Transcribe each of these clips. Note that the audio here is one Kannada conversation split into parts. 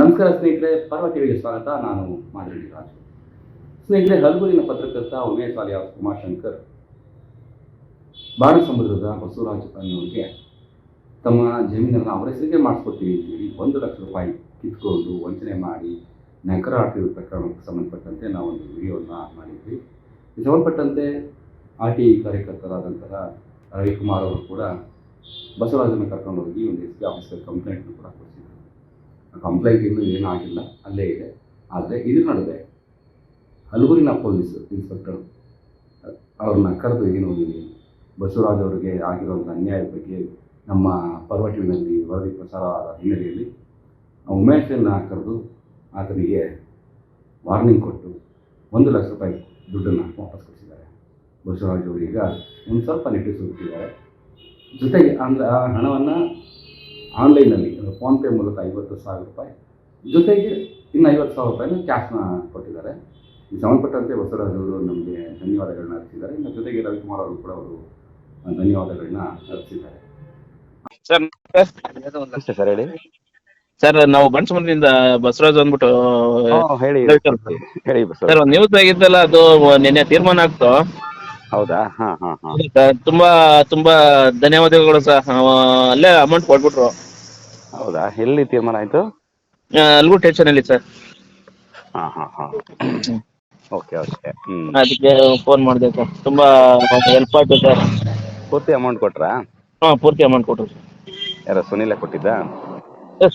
ನಮಸ್ಕಾರ ಸ್ನೇಹಿತರೆ, ಪರ್ವ ಟಿವಿಗೆ ಸ್ವಾಗತ. ನಾನು ಮಾಧುರಿ ರಾಜು. ಸ್ನೇಹಿತರೆ, ಹಲಗೂರಿನ ಪತ್ರಕರ್ತ ಉಮೇಶ್ ಅಲಿಯಾಸ್ ಉಮಾಶಂಕರ್ ಬಾಣಸಮುದ್ರದ ಬಸವರಾಜ್ ಅನ್ನೋರಿಗೆ ತಮ್ಮ ಜಮೀನನ್ನು ಅವರ ಹೆಸರಿಗೆ ಮಾಡಿಸ್ಕೊಡ್ತೀವಿ ಅಂತೇಳಿ 1,00,000 ರೂಪಾಯಿ ಕಿತ್ಕೊಂಡು ವಂಚನೆ ಮಾಡಿ ನಗರ ಆಡ್ತಿರೋ ಪ್ರಕರಣಕ್ಕೆ ಸಂಬಂಧಪಟ್ಟಂತೆ ನಾವೊಂದು ವಿಡಿಯೋವನ್ನು ಮಾಡಿದ್ವಿ. ಇದು ಸಂಬಂಧಪಟ್ಟಂತೆ RTI ಕಾರ್ಯಕರ್ತರಾದಂತಹ ರವಿಕುಮಾರ್ ಅವರು ಕೂಡ ಬಸವರಾಜನ್ನು ಕರ್ಕೊಂಡೋಗಿ ಒಂದು SP ಆಫೀಸರ್ ಕಂಪ್ಲೇಂಟ್ನು ಕೂಡ ಕೊಡಿಸಿದ್ರು. ಕಂಪ್ಲೇಂಟ್ ಇನ್ನೂ ಏನಾಗಿಲ್ಲ, ಅಲ್ಲೇ ಇದೆ. ಆದರೆ ಇದ್ರ ನಡುವೆ ಹಲಗೂರಿನ ಪೊಲೀಸ್ ಇನ್ಸ್ಪೆಕ್ಟರ್ ಅವ್ರನ್ನ ಕರೆದು ಏನು ಬಸವರಾಜ್ ಅವರಿಗೆ ಆಗಿರುವಂಥ ಅನ್ಯಾಯದ ಬಗ್ಗೆ ನಮ್ಮ ಪರ್ವ ಟಿವಿನಲ್ಲಿ ವರದಿ ಪ್ರಸಾರ ಆದ ಹಿನ್ನೆಲೆಯಲ್ಲಿ ಉಮೇಶನ್ನು ಕರೆದು ಆತನಿಗೆ ವಾರ್ನಿಂಗ್ ಕೊಟ್ಟು 1,00,000 ರೂಪಾಯಿ ದುಡ್ಡನ್ನು ವಾಪಸ್ ಕೊಡಿಸಿದ್ದಾರೆ. ಬಸವರಾಜ್ ಅವರೀಗ ಒಂದು ಸ್ವಲ್ಪ ನಿಟ್ಟುಸುತ್ತಿದ್ದಾರೆ. ಜೊತೆಗೆ ಆ ಹಣವನ್ನು ಆನ್ಲೈನಲ್ಲಿ ಫೋನ್ಪೇ ಮೂಲಕ 50,000 ರೂಪಾಯಿ ಜೊತೆಗೆ ಇನ್ನು 50,000 ರೂಪಾಯಿನ ಕ್ಯಾಶ್ನ ಕೊಟ್ಟಿದ್ದಾರೆ. ಈ ಸಂಬಂಧಪಟ್ಟಂತೆ ಬಸವರಾಜ್ ಅವರು ನಮಗೆ ಧನ್ಯವಾದಗಳನ್ನ ಅರ್ಪಿಸಿದ್ದಾರೆ. ಇನ್ನು ಜೊತೆಗೆ ರವಿಕುಮಾರ್ ಅವರು ಕೂಡ ಅವರು ಧನ್ಯವಾದಗಳನ್ನ ಅರ್ಪಿಸಿದ್ದಾರೆ. ಸರ್ ಹೇಳಿ ಸರ್, ನಾವು ಬನ್ಸಮುದ್ರದಿಂದ ಬಸವರಾಜ್ ಅಂದ್ಬಿಟ್ಟು ಹೇಳಿ ಸರ್, ನ್ಯೂಸ್ ಆಗಿದ್ದಲ್ಲ, ಅದು ನಿನ್ನೆ ತೀರ್ಮಾನ ಆಗ್ತು. ಹೌದಾ? ತುಂಬಾ ತುಂಬಾ ಧನ್ಯವಾದಗಳು ಸರ್. ಅಲ್ಲೇ ಅಮೌಂಟ್ ಕೊಟ್ಬಿಟ್ರು. ಹೌದಾ? ಎಲ್ಲಿ ತೀರ್ಮಾನ ಆಯ್ತು? ಅಲ್ಗೂ ಟೆನ್ಷನ್ ಅಲ್ಲಿ ಸರ್. ಓಕೆ. ಅದಕ್ಕೆ ಫೋನ್ ಮಾಡಿದೆ ಸರ್. ತುಂಬಾ ಹೆಲ್ಪ್ ಆಯ್ತು ಸರ್. ಪೂರ್ತಿ ಅಮೌಂಟ್ ಕೊಟ್ರಾ? ಪೂರ್ತಿ ಅಮೌಂಟ್ ಕೊಟ್ರು ಸರ್. ಯಾರೋ ಸುನಿಲ ಕೊಟ್ಟಿದ್ದ?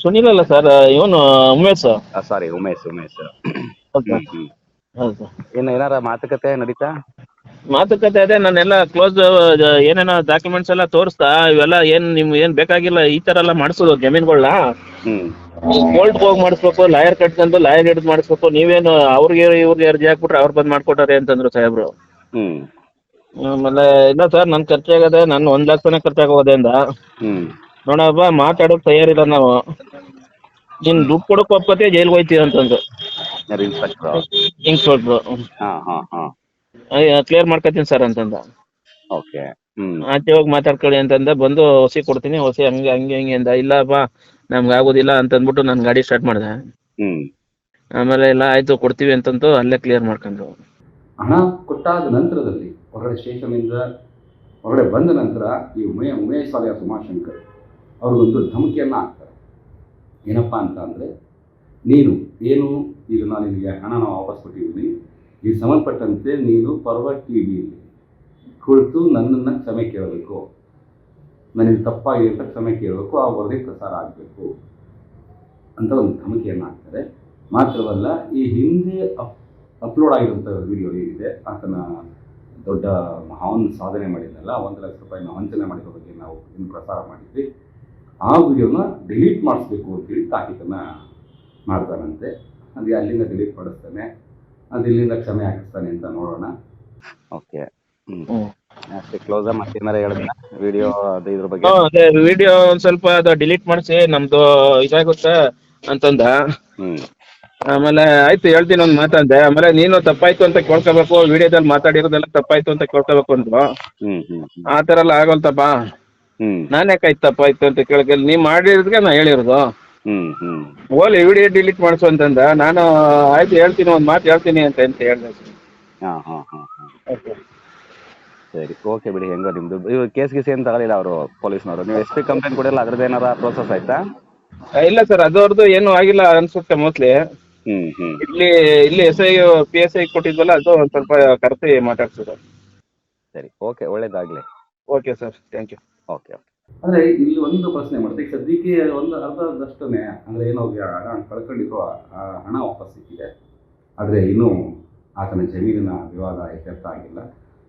ಸುನಿಲ್ ಅಲ್ಲ ಸರ್, ಇವನು ಉಮೇಶ್. ಸಾರಿ, ಉಮೇಶ್. ಹೌದು ಸರ್. ಇನ್ನು ಏನಾರ ಮಾತುಕತೆ ನಡೀತಾ? ಮಾತುಕತೆ ಅದೇ, ನಾನೆಲ್ಲ ಕ್ಲೋಸ್ ಏನೇನೋ ಡಾಕ್ಯುಮೆಂಟ್ಸ್ ಎಲ್ಲ ತೋರಿಸ್ತಾ, ಇವೆಲ್ಲ ಏನ್ ಬೇಕಾಗಿಲ್ಲ, ಈ ತರ ಎಲ್ಲ ಮಾಡಿಸೋದು ಜಮೀನುಗಳನ್ನ ಕೋರ್ಟ್ಗೆ ಹೋಗಿ ಮಾಡಿಸ್ಬೇಕು, ಲಾಯರ್ ಕಟ್ಕೊಂಡು ಲಾಯರ್ ಹಿಡಿದು ಮಾಡಿಸ್ಬೇಕು. ನೀವೇನು ಇವ್ರಿಗೆ ಅರ್ಜಿ ಹಾಕ್ಬಿಟ್ರೆ ಅವ್ರು ಬಂದ್ ಮಾಡ್ಕೊಟ್ಟಾರೆ ಅಂತಂದ್ರು ಸಾಹೇಬ್ರು. ಆಮೇಲೆ ಇಲ್ಲ ಸರ್, ನನ್ ಖರ್ಚಾಗದೆ, ನಾನು 1,00,000 ಖರ್ಚಾಗೋದೆ ಅಂದ. ನೋಡಪ್ಪ, ಮಾತಾಡೋಕ್ ತಯಾರಿಲ್ಲ ನಾವು. ನೀನ್ ದುಡ್ಡು ಕೊಡಕ್ ಒಪ್ಕೋತೀಯ, ಜೈಲ್ಗೆ ಹೋಯ್ತೀವಿ ಅಂತಂದ್ರು ಇನ್ಸ್ಪೆಕ್ಟ್ರು. ಕ್ಲಿಯರ್ ಮಾಡ್ಕೊತೀನಿ ಸರ್ ಅಂತಂದ. ಆಚೆ ಹೋಗಿ ಮಾತಾಡ್ಕೊಳ್ಳಿ ಅಂತಂದ. ಬಂದು ಹೊಸಿ ಕೊಡ್ತೀನಿ, ಹೊಸಿ ಹಂಗೆ ಅಂದ. ಇಲ್ಲಪ್ಪ, ನಮ್ಗೆ ಆಗೋದಿಲ್ಲ ಅಂತಂದ್ಬಿಟ್ಟು ನಾನು ಗಾಡಿ ಸ್ಟಾರ್ಟ್ ಮಾಡಿದೆ. ಆಮೇಲೆ ಇಲ್ಲ ಆಯ್ತು ಕೊಡ್ತೀವಿ ಅಂತಂದು ಅಲ್ಲೇ ಕ್ಲಿಯರ್ ಮಾಡ್ಕೊಂಡ್ರು. ಹಣ ಕೊಟ್ಟಾದ ನಂತರದಲ್ಲಿ ಹೊರಗಡೆ ಸ್ಟೇಷನಿಂದ ಹೊರಗಡೆ ಬಂದ ನಂತರ ಈ ಉಮೇಶ್ ಅಲಿಯಾಸ್ ಉಮಾಶಂಕರ್ ಅವ್ರಿಗೊಂದು ಧಮಕಿಯನ್ನು ಹಾಕ್ತಾರೆ. ಏನಪ್ಪ ಅಂತ ಅಂದರೆ, ನೀನು ಏನು ಈಗ ನಾನು ನಿನಗೆ ಹಣನ ವಾಪಸ್ ಕೊಟ್ಟಿದ್ದೀನಿ, ಈ ಸಂಬಂಧಪಟ್ಟಂತೆ ನೀನು ಪರ್ವ ಟಿವಿಯಲ್ಲಿ ಕುಳಿತು ನನ್ನನ್ನು ಕ್ಷಮೆ ಕೇಳಬೇಕು, ನನಗೆ ತಪ್ಪಾಗಿದೆ ಅಂತ ಕ್ಷಮೆ ಕೇಳಬೇಕು, ಆ ವರದಿ ಪ್ರಸಾರ ಆಗಬೇಕು ಅಂತ ಒಂದು ಧಮಕಿಯನ್ನು ಹಾಕ್ತಾರೆ. ಮಾತ್ರವಲ್ಲ, ಈ ಹಿಂದೆ ಅಪ್ಲೋಡ್ ಆಗಿರುವಂಥ ವಿಡಿಯೋ ಏನಿದೆ, ಆತನ ದೊಡ್ಡ ಮಹಾನ್ ಸಾಧನೆ ಮಾಡಿದ್ನಲ್ಲ, 1,00,000 ರೂಪಾಯಿನ ವಂಚನೆ ಮಾಡಿರೋ ಬಗ್ಗೆ ನಾವು ಇನ್ನು ಪ್ರಸಾರ ಮಾಡಿದ್ವಿ, ಆ ವಿಡಿಯೋನ ಡಿಲೀಟ್ ಮಾಡಿಸ್ಬೇಕು ಅಂತೇಳಿ ತಾಕೀತನ್ನು ಮಾಡ್ತಾನಂತೆ. ಅದು ಅಲ್ಲಿಂದ ಡಿಲೀಟ್ ಮಾಡಿಸ್ತಾನೆ, ಅದು ಇಲ್ಲಿಂದ ಕ್ಷಮೆ ಹಾಕಿಸ್ತಾನೆ ಅಂತ ನೋಡೋಣ. ಓಕೆ. ಅಷ್ಟೇ ಕ್ಲೋಸ್ ಮತ್ತೆ ಏನಾರ ಹೇಳಿದ್ನ ವಿಡಿಯೋ ಅದು ಇದ್ರ ಬಗ್ಗೆ? ಅದೇ ವಿಡಿಯೋ ಒಂದ್ ಸ್ವಲ್ಪ ಅದು ಡಿಲೀಟ್ ಮಾಡಿಸಿ, ನಮ್ದು ಇದಾಗುತ್ತೆ ಅಂತಂದ. ಆಮೇಲೆ ಆಯ್ತು ಹೇಳ್ತೀನಿ ಒಂದ್ ಮಾತಂದೆ. ಆಮೇಲೆ ನೀನು ತಪ್ಪಾಯ್ತು ಅಂತ ಕೇಳ್ಕೋಬೇಕು, ವಿಡಿಯೋದಲ್ಲಿ ಮಾತಾಡಿರೋದೆಲ್ಲ ತಪ್ಪಾಯ್ತು ಅಂತ ಕೇಳ್ಕೋಬೇಕು ಅಂದ್ರು. ಆ ತರ ಎಲ್ಲ ಆಗೋಲ್ತಪ್ಪ, ನಾನ್ ಯಾಕಾಯ್ತು ತಪ್ಪಾಯ್ತು ಅಂತ ಕೇಳಕ್ಕೆ, ನೀವ್ ಮಾಡಿರೋದಕ್ಕೆ ನಾ ಹೇಳಿರೋದು, ಓಲಿ ವಿಡಿಯೋ ಡಿಲೀಟ್ ಮಾಡಿಸು ಅಂತಂದ. ನಾನು ಆಯ್ತು ಹೇಳ್ತೀನಿ, ಒಂದ್ ಮಾತು ಹೇಳ್ತೀನಿ ಅಂತ ಹೇಳ್ದೆ. ಸರಿ, ಓಕೆ ಬಿಡಿ. ಹೆಂಗೋ ನಿಮ್ದು ಇವ್ ಕೇಸ್ ಏನ್ ತಗೊಳಿಲ್ಲ ಅವರು ಪೊಲೀಸ್ನವರು? ನೀವು SP ಕಂಪ್ಲೇಂಟ್ ಕೊಡಿಲ್ಲ, ಅದ್ರದ್ದು ಏನಾರ ಪ್ರೋಸೆಸ್ ಆಯ್ತಾ? ಇಲ್ಲ ಸರ್, ಅದವ್ರದ್ದು ಏನು ಆಗಿಲ್ಲ ಅನ್ಸುತ್ತೆ ಮೋಸ್ಟ್ಲಿ. ಇಲ್ಲಿ SI PSI ಕೊಟ್ಟಿದ್ವಲ್ಲ, ಅದು ಒಂದ್ ಸ್ವಲ್ಪ ಕರೆಸಿ ಮಾತಾಡ್ಸಿದ್ರು. ಸರಿ, ಓಕೆ, ಒಳ್ಳೇದಾಗ್ಲಿ. Okay sir, thank you. Okay. ಅಂದರೆ ಇಲ್ಲಿ ಒಂದು ಪ್ರಶ್ನೆ ಮಾಡ್ತೀವಿ. ಈಗ ಸದ್ಯಕ್ಕೆ ಒಂದು ಅರ್ಧದಷ್ಟೇ ಅಂದರೆ ಏನೋ ಹಣ ಕಳ್ಕೊಂಡಿರೋ ಆ ಹಣ ವಾಪಸ್ ಸಿಕ್ಕಿದೆ. ಆದರೆ ಇನ್ನೂ ಆತನ ಜಮೀನಿನ ವಿವಾದ ಇತ್ಯರ್ಥ ಆಗಿಲ್ಲ.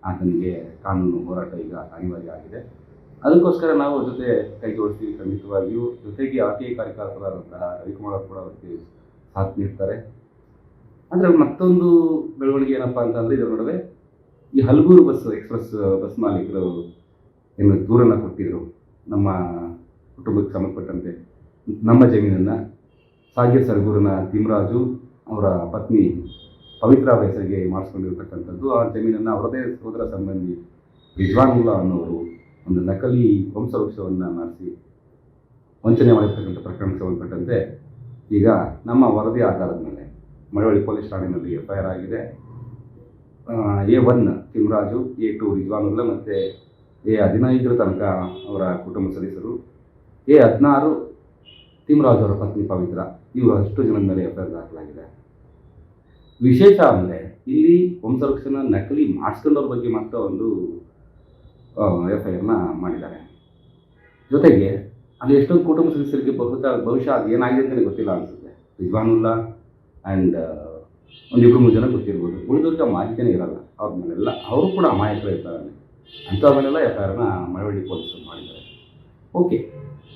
ಆತನಿಗೆ ಕಾನೂನು ಹೋರಾಟ ಈಗ ಅನಿವಾರ್ಯ ಆಗಿದೆ. ಅದಕ್ಕೋಸ್ಕರ ನಾವು ಜೊತೆ ಕೈ ಜೋಡಿಸ್ತೀವಿ ಖಂಡಿತವಾಗಿಯೂ. ಜೊತೆಗೆ RTI ಕಾರ್ಯಕರ್ತರಾದಂತಹ ರವಿಕುಮಾರ್ ಕೂಡ ಅವರಿಗೆ ಸಾಥ್ ನೀಡ್ತಾರೆ. ಅಂದರೆ ಮತ್ತೊಂದು ಬೆಳವಣಿಗೆ ಏನಪ್ಪ ಅಂತಂದರೆ, ಇದರ ನಡುವೆ ಈ ಹಲಗೂರು ಎಕ್ಸ್ಪ್ರೆಸ್ ಬಸ್ ಮಾಲೀಕರು ಏನು ದೂರನ್ನು ಕೊಟ್ಟಿದ್ದರು, ನಮ್ಮ ಕುಟುಂಬಕ್ಕೆ ಸಂಬಂಧಪಟ್ಟಂತೆ ನಮ್ಮ ಜಮೀನನ್ನು ಸಾಗ್ಯ ಸರಗೂರಿನ ತಿಮ್ಮರಾಜು ಅವರ ಪತ್ನಿ ಪವಿತ್ರ ಅವರ ಹೆಸರಿಗೆ ಮಾಡಿಸ್ಕೊಂಡಿರ್ತಕ್ಕಂಥದ್ದು. ಆ ಜಮೀನನ್ನು ಅವರದೇ ಸೋದರ ಸಂಬಂಧಿ ರಿಜ್ವಾನುಲ್ಲಾ ಅನ್ನೋರು ಒಂದು ನಕಲಿ ವಂಶವೃಕ್ಷವನ್ನು ಮಾಡಿಸಿ ವಂಚನೆ ಮಾಡಿರ್ತಕ್ಕಂಥ ಪ್ರಕರಣಕ್ಕೆ ಸಂಬಂಧಪಟ್ಟಂತೆ ಈಗ ನಮ್ಮ ವರದಿ ಆಧಾರದ ಮೇಲೆ ಮಳವಳ್ಳಿ ಪೊಲೀಸ್ ಠಾಣೆಯಲ್ಲಿ FIR ಆಗಿದೆ. A1 ತಿಮ್ಮರಾಜು, A2 ರಿಜ್ವಾನುಲ್ಲಾ ಮತ್ತು A15 ತನಕ ಅವರ ಕುಟುಂಬ ಸದಸ್ಯರು, A16 ತಿಮ್ಮರಾಜು ಅವರ ಪತ್ನಿ ಪವಿತ್ರ, ಇವರು ಅಷ್ಟು ಜನದ ಮೇಲೆ FIR ದಾಖಲಾಗಿದೆ. ವಿಶೇಷ ಅಂದರೆ ಇಲ್ಲಿ ವಂಶವೃಕ್ಷನ ನಕಲಿ ಮಾಡಿಸ್ಕೊಂಡವ್ರ ಬಗ್ಗೆ ಮಾತ್ರ ಒಂದು FIRನ ಮಾಡಿದ್ದಾರೆ. ಜೊತೆಗೆ ಅಲ್ಲಿ ಎಷ್ಟೊಂದು ಕುಟುಂಬ ಸದಸ್ಯರಿಗೆ ಬಹುಶಃ ಅದು ಏನಾಗಿದೆ ಅಂತಲೇ ಗೊತ್ತಿಲ್ಲ ಅನಿಸುತ್ತೆ. ರಿಜ್ವಾನುಲ್ಲಾ ಆ್ಯಂಡ್ ಒಂದಿಬ್ಬರು 3 ಜನ ಗೊತ್ತಿರ್ಬೋದು, ಉಳಿದವ್ರಿಗೆ ಮಾಹಿತಿನೇ ಇರಲ್ಲ. ಅವ್ರ ಮೇಲೆಲ್ಲ ಅವರು ಕೂಡ ಅಮಾಯಕರು ಇರ್ತಾರೆ. ಅಂಥವ್ರ ಮೇಲೆಲ್ಲ FIRನ ಮಳವಳ್ಳಿ ಪೊಲೀಸರು ಮಾಡಿದ್ದಾರೆ. ಓಕೆ,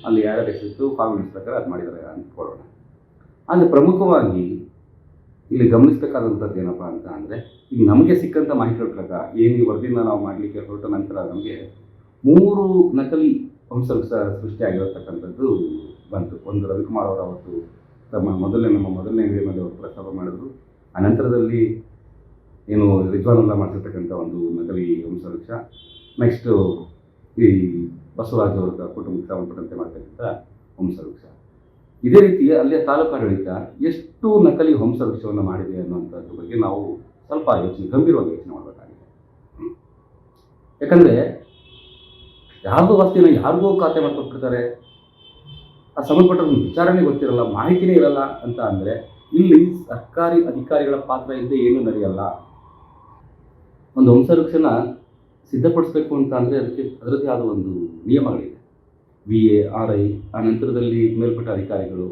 ಅಲ್ಲಿ ಯಾರ್ಯಾರು ಎಷ್ಟಿತ್ತು ಫಾರ್ಮೆಟ್ಸ್ ಪ್ರಕಾರ ಅದು ಮಾಡಿದ್ದಾರೆ ಅಂದ್ಕೊಳ್ಳೋಣ. ಆದರೆ ಪ್ರಮುಖವಾಗಿ ಇಲ್ಲಿ ಗಮನಿಸಬೇಕಾದಂಥದ್ದು ಏನಪ್ಪ ಅಂತ ಅಂದರೆ, ಈಗ ನಮಗೆ ಸಿಕ್ಕಂಥ ಮಾಹಿತಿಗಳ ಪ್ರಕಾರ ಏನು ಈ ವರದಿನ ನಾವು ಮಾಡಲಿಕ್ಕೆ ಹೊರಟ ನಂತರ ನಮಗೆ 3 ನಕಲಿ ವಂಶವೃಕ್ಷ ಸೃಷ್ಟಿಯಾಗಿರತಕ್ಕಂಥದ್ದು ಬಂತು. ಒಂದು ರವಿಕುಮಾರ್ ಅವರು ಅವತ್ತು ನಮ್ಮ ಮೊದಲನೇ ವಿಡಿಯೋನಲ್ಲಿ ಅವರು ಪ್ರಸ್ತಾಪ ಮಾಡಿದ್ರು. ಆ ನಂತರದಲ್ಲಿ ಏನು ರಿಜ್ವಾನುಲ್ಲಾ ಮಾಡಿಸಿರ್ತಕ್ಕಂಥ ಒಂದು ನಕಲಿ ವಂಶವೃಕ್ಷ, ನೆಕ್ಸ್ಟು ಈ ಬಸವರಾಜ್ ಅವರ ಕುಟುಂಬಕ್ಕೆ ಸಂಬಂಧಪಟ್ಟಂತೆ ಮಾಡ್ತಕ್ಕಂಥ ವಂಶವೃಕ್ಷ. ಇದೇ ರೀತಿ ಅಲ್ಲಿಯ ತಾಲೂಕು ಆಡಳಿತ ಎಷ್ಟು ನಕಲಿ ವಂಶವೃಕ್ಷವನ್ನು ಮಾಡಿದೆ ಅನ್ನುವಂಥದ್ರ ಬಗ್ಗೆ ನಾವು ಸ್ವಲ್ಪ ಗಂಭೀರವಾಗಿ ಯೋಚನೆ ಮಾಡಬೇಕಾಗಿದೆ. ಯಾಕಂದರೆ ಯಾರಿಗೂ ವಸ್ತಿನ ಯಾರಿಗೂ ಖಾತೆ ಮಾಡ್ಕೊಟ್ಬಿಡ್ತಾರೆ, ಆ ಸಂಬಂಧಪಟ್ಟ ವಿಚಾರಣೆ ಗೊತ್ತಿರಲ್ಲ, ಮಾಹಿತಿನೇ ಇರಲ್ಲ ಅಂತ ಅಂದರೆ ಇಲ್ಲಿ ಸರ್ಕಾರಿ ಅಧಿಕಾರಿಗಳ ಪಾತ್ರ ಇಲ್ಲದೆ ಏನೂ ನಡೆಯಲ್ಲ. ಒಂದು ವಂಶವೃಕ್ಷನ ಸಿದ್ಧಪಡಿಸ್ಬೇಕು ಅಂತ ಅಂದರೆ ಅದರದ್ದೇ ಆದ ಒಂದು ನಿಯಮಗಳಿದೆ. VA, RI, ಆ ನಂತರದಲ್ಲಿ ಮೇಲ್ಪಟ್ಟ ಅಧಿಕಾರಿಗಳು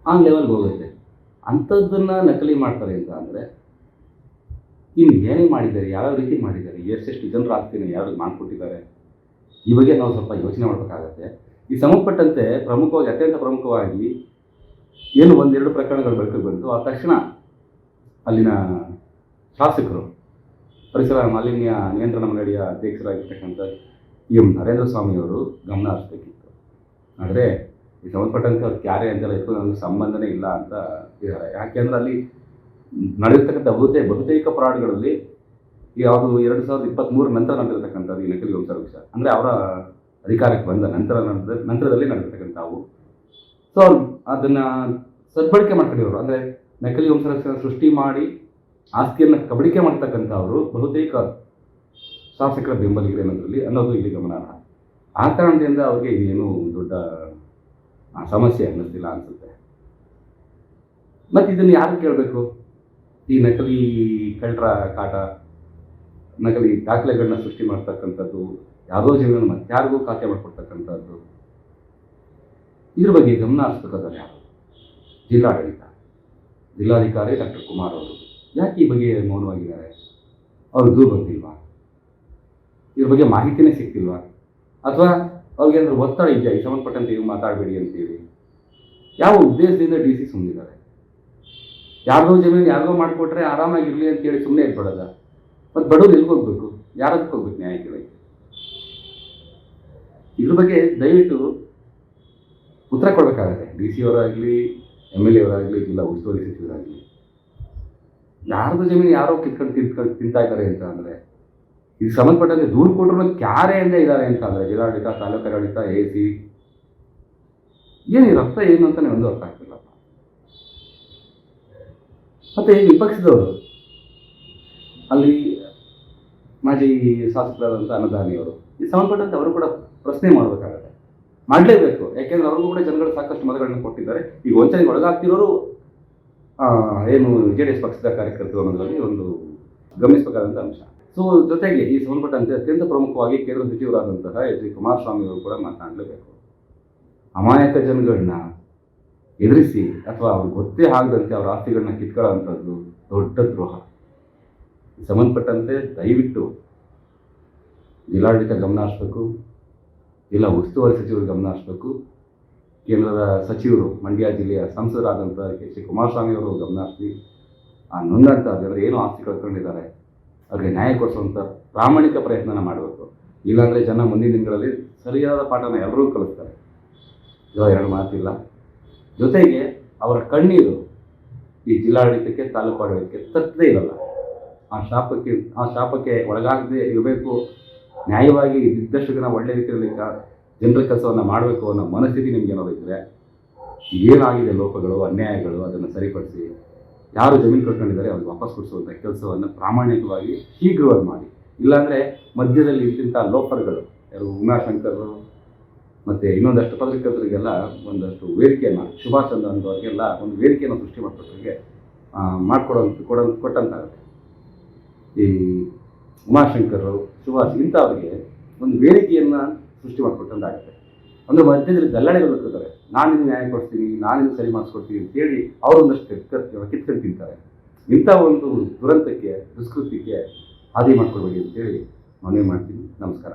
ಆ ಲೆವೆಲ್ಗೆ ಹೋಗುತ್ತೆ. ಅಂಥದ್ದನ್ನು ನಕಲಿ ಮಾಡ್ತಾರೆ ಅಂತ ಅಂದರೆ ಇನ್ನು ಏನೇ ಮಾಡಿದ್ದಾರೆ, ಯಾವ್ಯಾವ ರೀತಿ ಮಾಡಿದ್ದಾರೆ, ಎಷ್ಟೆಷ್ಟು ಜನರ ಆಸ್ತಿನ ಯಾರು ಮಾಡಿಕೊಟ್ಟಿದ್ದಾರೆ, ಈ ಬಗ್ಗೆ ನಾವು ಸ್ವಲ್ಪ ಯೋಚನೆ ಮಾಡಬೇಕಾಗತ್ತೆ. ಈ ಸಂಬಂಧಪಟ್ಟಂತೆ ಅತ್ಯಂತ ಪ್ರಮುಖವಾಗಿ ಏನು 1-2 ಪ್ರಕರಣಗಳು ಬೆಳಕಿಗೆ ಬಂತು. ಆ ತಕ್ಷಣ ಅಲ್ಲಿನ ಶಾಸಕರು, ಪರಿಸರ ಮಾಲಿನ್ಯ ನಿಯಂತ್ರಣ ಮಂಡಳಿಯ ಅಧ್ಯಕ್ಷರಾಗಿರ್ತಕ್ಕಂಥ M. ನರೇಂದ್ರ ಸ್ವಾಮಿಯವರು ಗಮನ ಹರಿಸಬೇಕಿತ್ತು. ಆದರೆ ಈ ಸಂಬಂಧಪಟ್ಟಂತೆ ಅವ್ರು ಕ್ಯಾರೆ ಅಂತೆಲ್ಲ ಇತ್ತು, ನನಗೆ ಸಂಬಂಧನೇ ಇಲ್ಲ ಅಂತ ಇದ್ದಾರೆ. ಯಾಕೆಂದರೆ ಅಲ್ಲಿ ನಡೆದಿರ್ತಕ್ಕಂಥ ಬಹುತೇಕ ಫ್ರಾಡ್ಗಳಲ್ಲಿ ಯಾವುದು 2023 ನಂತರ ನಡೆದಿರ್ತಕ್ಕಂಥದ್ದು ಈ ನಕಲಿ ವಂಶವೃಕ್ಷ ಅಂದರೆ ಅವರ ಅಧಿಕಾರಕ್ಕೆ ಬಂದ ನಂತರದಲ್ಲಿ ನಡೆದಿರ್ತಕ್ಕಂಥವು. ಸೊ ಅವ್ರು ಅದನ್ನು ಸದ್ಬಳಕೆ ಮಾಡ್ಕೊಂಡಿರೋರು, ಅಂದರೆ ನಕಲಿ ವಂಶವೃಕ್ಷ ಸೃಷ್ಟಿ ಮಾಡಿ ಆಸ್ತಿಯನ್ನು ಕಬಳಿಕೆ ಮಾಡ್ತಕ್ಕಂಥವರು ಬಹುತೇಕ ಶಾಸಕರ ಬೆಂಬಲಿಗರು ಅನ್ನೋದು ಇಲ್ಲಿ ಗಮನಾರ್ಹ. ಆ ಕಾರಣದಿಂದ ಅವ್ರಿಗೆ ಏನು ದೊಡ್ಡ ಸಮಸ್ಯೆ ಅನ್ನಿಸ್ತಿಲ್ಲ ಅನಿಸುತ್ತೆ. ಮತ್ತು ಇದನ್ನು ಯಾರು ಕೇಳಬೇಕು? ಈ ನಕಲಿ ಕಳ್ಳರ ಕಾಟ, ನಕಲಿ ದಾಖಲೆಗಳನ್ನ ಸೃಷ್ಟಿ ಮಾಡ್ತಕ್ಕಂಥದ್ದು, ಯಾವುದೋ ಜೀವನ ಮತ್ತಾರಿಗೂ ಖಾತೆ ಮಾಡಿಕೊಡ್ತಕ್ಕಂಥದ್ದು, ಇದ್ರ ಬಗ್ಗೆ ಗಮನ ಹರಿಸ್ಬೇಕಾದ್ರೆ ಯಾರು? ಜಿಲ್ಲಾಡಳಿತ, ಜಿಲ್ಲಾಧಿಕಾರಿ ಡಾಕ್ಟರ್ ಕುಮಾರ್ ಅವರು ಯಾಕೆ ಈ ಬಗ್ಗೆ ಮೌನವಾಗಿದ್ದಾರೆ? ಅವ್ರು ದೂರ ಬಂದಿಲ್ವಾ? ಇದ್ರ ಬಗ್ಗೆ ಮಾಹಿತಿನೇ ಸಿಗ್ತಿಲ್ವಾ? ಅಥವಾ ಅವ್ರಿಗೇನಾದ್ರು ಒತ್ತಡ ಇದೆಯಾ ಈ ಸಂಬಂಧಪಟ್ಟಂತೆ ಇವು ಮಾತಾಡಬೇಡಿ ಅಂತೇಳಿ? ಯಾವ ಉದ್ದೇಶದಿಂದ DC ಸುಮ್ಮನಿದ್ದಾರೆ? ಯಾರ್ದೋ ಜಮೀನು ಯಾರಿಗೋ ಮಾಡಿಕೊಟ್ರೆ ಆರಾಮಾಗಿರಲಿ ಅಂತೇಳಿ ಸುಮ್ಮನೆ ಇಟ್ಬಿಡೋದ? ಮತ್ತು ಬಡವ್ರು ಎಲ್ಲಿಗೆ ಹೋಗ್ಬೇಕು? ಯಾರದಕ್ಕೆ ಹೋಗ್ಬೇಕು ನ್ಯಾಯಕ್ಕೆ? ಇದ್ರ ಬಗ್ಗೆ ದಯವಿಟ್ಟು ಉತ್ತರ ಕೊಡಬೇಕಾಗತ್ತೆ. DC ಅವರಾಗಲಿ, MLA ಅವರಾಗಲಿ, ಜಿಲ್ಲಾ ಉಸ್ತುವಾರಿ ಸಚಿವರಾಗಲಿ. ಯಾರ್ದು ಜಮೀನು ಯಾರೋ ಕಿತ್ಕೊಂಡು ತಿಂತಾ ಇದ್ದಾರೆ ಅಂತ ಅಂದರೆ, ಇದು ಸಂಬಂಧಪಟ್ಟಂತೆ ದೂರು ಕೊಟ್ಟರು ಕ್ಯಾರೆಯಿಂದ ಇದ್ದಾರೆ ಅಂತ ಅಂದರೆ ಜಿಲ್ಲಾಡಳಿತ, ತಾಲೂಕು ಆಡಳಿತ, AC, ಏನು ಅರ್ಥ ಏನು ಅಂತಲೇ ಒಂದು ಅರ್ಥ ಆಗ್ತಿಲ್ಲಪ್ಪ. ಮತ್ತು ವಿಪಕ್ಷದವರು, ಅಲ್ಲಿ ಮಾಜಿ ಶಾಸಕರಾದಂಥ ಅನ್ನದಾನಿಯವರು, ಈ ಸಂಬಂಧಪಟ್ಟಂತೆ ಅವರು ಕೂಡ ಪ್ರಶ್ನೆ ಮಾಡಬೇಕಾಗತ್ತೆ, ಮಾಡಲೇಬೇಕು. ಯಾಕೆಂದರೆ ಅವ್ರಿಗೂ ಕೂಡ ಜನಗಳು ಸಾಕಷ್ಟು ಮತಗಳನ್ನು ಕೊಟ್ಟಿದ್ದಾರೆ. ಈಗ ವಂಚನೆಗೆ ಒಳಗಾಗ್ತಿರೋರು ಏನು JDS ಪಕ್ಷದ ಕಾರ್ಯಕರ್ತರು ಅನ್ನೋದರಲ್ಲಿ ಒಂದು ಗಮನಿಸಬೇಕಾದಂಥ ಅಂಶ. ಸೊ ಜೊತೆಗೆ ಈ ಸಂಬಂಧಪಟ್ಟಂತೆ ಅತ್ಯಂತ ಪ್ರಮುಖವಾಗಿ ಕೇಂದ್ರ ಸಚಿವರಾದಂತಹ H.D. ಕುಮಾರಸ್ವಾಮಿ ಅವರು ಕೂಡ ಮಾತನಾಡಲೇಬೇಕು. ಅಮಾಯಕ ಜನಗಳನ್ನ ಎದುರಿಸಿ ಅಥವಾ ಅವ್ರಿಗೆ ಗೊತ್ತೇ ಆಗದಂತೆ ಅವರ ಆಸ್ತಿಗಳನ್ನ ಕಿತ್ಕೊಳ್ಳೋವಂಥದ್ದು ದೊಡ್ಡ ದ್ರೋಹ. ಸಂಬಂಧಪಟ್ಟಂತೆ ದಯವಿಟ್ಟು ಜಿಲ್ಲಾಡಳಿತ ಗಮನ ಹರಿಸಬೇಕು, ಇಲ್ಲ ಉಸ್ತುವಾರಿ ಸಚಿವರು ಗಮನ ಹರಿಸಬೇಕು, ಕೇಂದ್ರದ ಸಚಿವರು, ಮಂಡ್ಯ ಜಿಲ್ಲೆಯ ಸಂಸದರಾದಂಥ H.D. ಕುಮಾರಸ್ವಾಮಿ ಅವರು ಗಮನ ಹರಿಸಿ ಆ ನೊಂದಂಥ ಜನರು ಏನು ಆಸ್ತಿ ಕಳ್ಕೊಂಡಿದ್ದಾರೆ ಅವ್ರಿಗೆ ನ್ಯಾಯ ಕೊಡಿಸುವಂಥ ಪ್ರಾಮಾಣಿಕ ಪ್ರಯತ್ನನ ಮಾಡಬೇಕು. ಇಲ್ಲಾಂದರೆ ಜನ ಮುಂದಿನ ದಿನಗಳಲ್ಲಿ ಸರಿಯಾದ ಪಾಠನ ಎಲ್ಲರೂ ಕಲಿಸ್ತಾರೆ. ಎರಡು ಮಾತಿಲ್ಲ. ಜೊತೆಗೆ ಅವರ ಕಣ್ಣೀರು ಈ ಜಿಲ್ಲಾಡಳಿತಕ್ಕೆ, ತಾಲೂಕು ಆಡಳಿತಕ್ಕೆ ತಟ್ಟದೇ ಇರಲ್ಲ. ಆ ಶಾಪಕ್ಕೆ ಒಳಗಾಗದೆ ಇರಬೇಕು. ನ್ಯಾಯವಾಗಿ ಇದ್ದಷ್ಟು ಜನ ಒಳ್ಳೆ ರೀತಿಯಲ್ಲಿ ಜನರ ಕೆಲಸವನ್ನು ಮಾಡಬೇಕು ಅನ್ನೋ ಮನಸ್ಥಿತಿ ನಿಮ್ಗೆ ಏನಾದ್ರು ಇದ್ದರೆ ಏನಾಗಿದೆ ಲೋಪಗಳು ಅನ್ಯಾಯಗಳು ಅದನ್ನು ಸರಿಪಡಿಸಿ ಯಾರು ಜಮೀನು ಕಟ್ಕೊಂಡಿದ್ದಾರೆ ಅವ್ರಿಗೆ ವಾಪಸ್ ಕೊಡಿಸುವಂಥ ಕೆಲಸವನ್ನು ಪ್ರಾಮಾಣಿಕವಾಗಿ ಶೀಘ್ರವಾಗಿ ಮಾಡಿ. ಇಲ್ಲಾಂದರೆ ಮಧ್ಯದಲ್ಲಿ ಇಂತಿಂಥ ಲೋಫರ್ಗಳು ಯಾರು ಉಮಾಶಂಕರ್ ಮತ್ತು ಇನ್ನೊಂದಷ್ಟು ಪತ್ರಿಕರ್ತರಿಗೆಲ್ಲ ಒಂದಷ್ಟು ವೇದಿಕೆಯನ್ನು, ಸುಭಾಷ್ ಚಂದ್ರ ಅಂತವ್ರಿಗೆಲ್ಲ ಒಂದು ವೇದಿಕೆಯನ್ನು ಸೃಷ್ಟಿ ಮಾಡಿಕೊಟ್ಟರಿಗೆ ಕೊಟ್ಟಂತಾಗುತ್ತೆ. ಈ ಉಮಾಶಂಕರ್, ಸುಭಾಷ್ ಇಂಥವ್ರಿಗೆ ಒಂದು ವೇದಿಕೆಯನ್ನು ಸೃಷ್ಟಿ ಮಾಡಿಕೊಟ್ಟಂತಾಗುತ್ತೆ. ಅಂದರೆ ಮಧ್ಯದಲ್ಲಿ ದಲ್ಲಾಳಿಗಳು ಇರ್ತಾರೆ, ನಾನಿನ್ನು ನ್ಯಾಯ ಕೊಡ್ತೀನಿ, ನಾನಿನ್ನು ಸರಿ ಮಾಡಿಸ್ಕೊಡ್ತೀನಿ ಅಂತೇಳಿ ಅವರೊಂದಷ್ಟು ಕಿತ್ಕೊಂಡು ತಿಂತಾರೆ. ಇಂಥ ಒಂದು ದುರಂತಕ್ಕೆ, ದುಷ್ಕೃತ್ಯಕ್ಕೆ ಹಾದಿ ಮಾಡ್ಕೊಳ್ಬೇಡಿ ಅಂತೇಳಿ ಮನವಿ ಮಾಡ್ತೀನಿ. ನಮಸ್ಕಾರ.